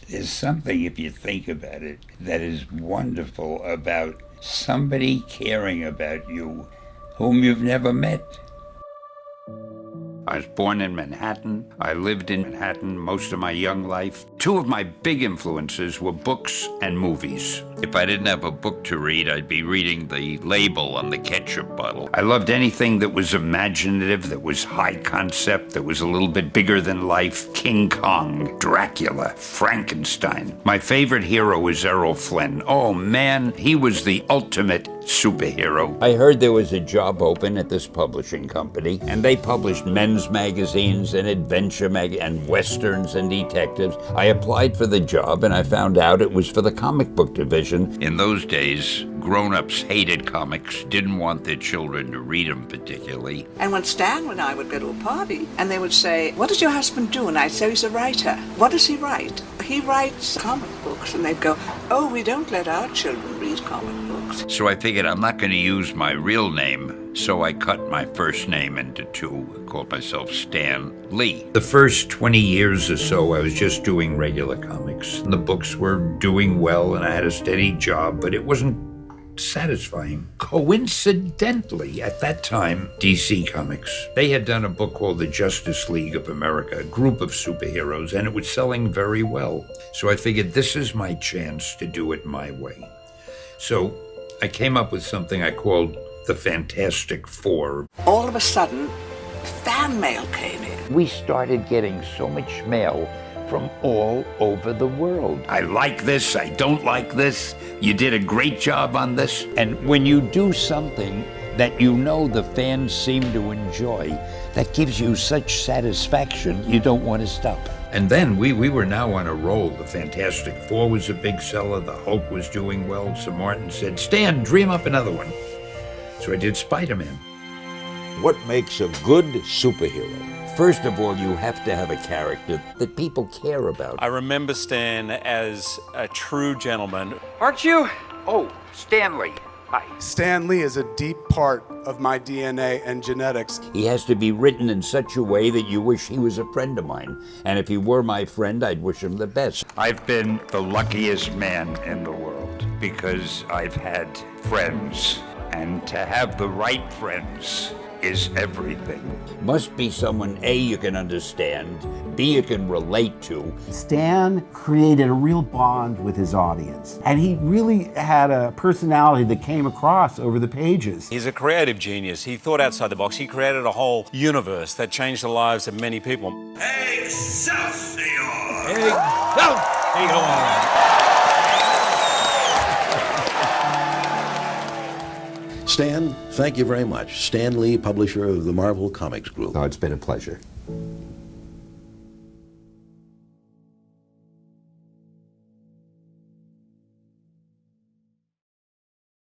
There's something, if you think about it, that is wonderful about somebody caring about you whom you've never met. I was born in Manhattan. I lived in Manhattan most of my young life. Two of my big influences were books and movies. If I didn't have a book to read, I'd be reading the label on the ketchup bottle. I loved anything that was imaginative, that was high concept, that was a little bit bigger than life. King Kong, Dracula, Frankenstein. My favorite hero is Errol Flynn. Oh man, he was the ultimate superhero. I heard there was a job open at this publishing company, and they published men's magazines and adventure and westerns and detectives. I applied for the job, and I found out it was for the comic book division. In those days, grown-ups hated comics, didn't want their children to read them particularly. And when Stan and I would go to a party, and they would say, "What does your husband do?" And I'd say, "He's a writer." "What does he write?" "He writes comic books." And they'd go, "Oh, we don't let our children read comic books." So I figured I'm not going to use my real name, so I cut my first name into two. I called myself Stan Lee. The first 20 years or so, I was just doing regular comics. And the books were doing well, and I had a steady job, but it wasn't satisfying. Coincidentally, at that time, DC Comics, they had done a book called The Justice League of America, a group of superheroes, and it was selling very well. So I figured this is my chance to do it my way. So I came up with something I called the Fantastic Four. All of a sudden, fan mail came in. We started getting so much mail from all over the world. I like this, I don't like this, you did a great job on this. And when you do something that you know the fans seem to enjoy, that gives you such satisfaction, you don't want to stop. And then we were now on a roll. The Fantastic Four was a big seller, the Hulk was doing well, so Martin said, "Stan, dream up another one." So I did Spider-Man. What makes a good superhero? First of all, you have to have a character that people care about. I remember Stan as a true gentleman. Aren't you? Oh, Stanley. Hi. Stan Lee is a deep part of my DNA and genetics. He has to be written in such a way that you wish he was a friend of mine. And if he were my friend, I'd wish him the best. I've been the luckiest man in the world because I've had friends. And to have the right friends is everything. Must be someone, A, you can understand, B, you can relate to. Stan created a real bond with his audience, and he really had a personality that came across over the pages. He's a creative genius. He thought outside the box. He created a whole universe that changed the lives of many people. Excelsior! Excelsior! Stan, thank you very much. Stan Lee, publisher of the Marvel Comics Group. Oh, it's been a pleasure.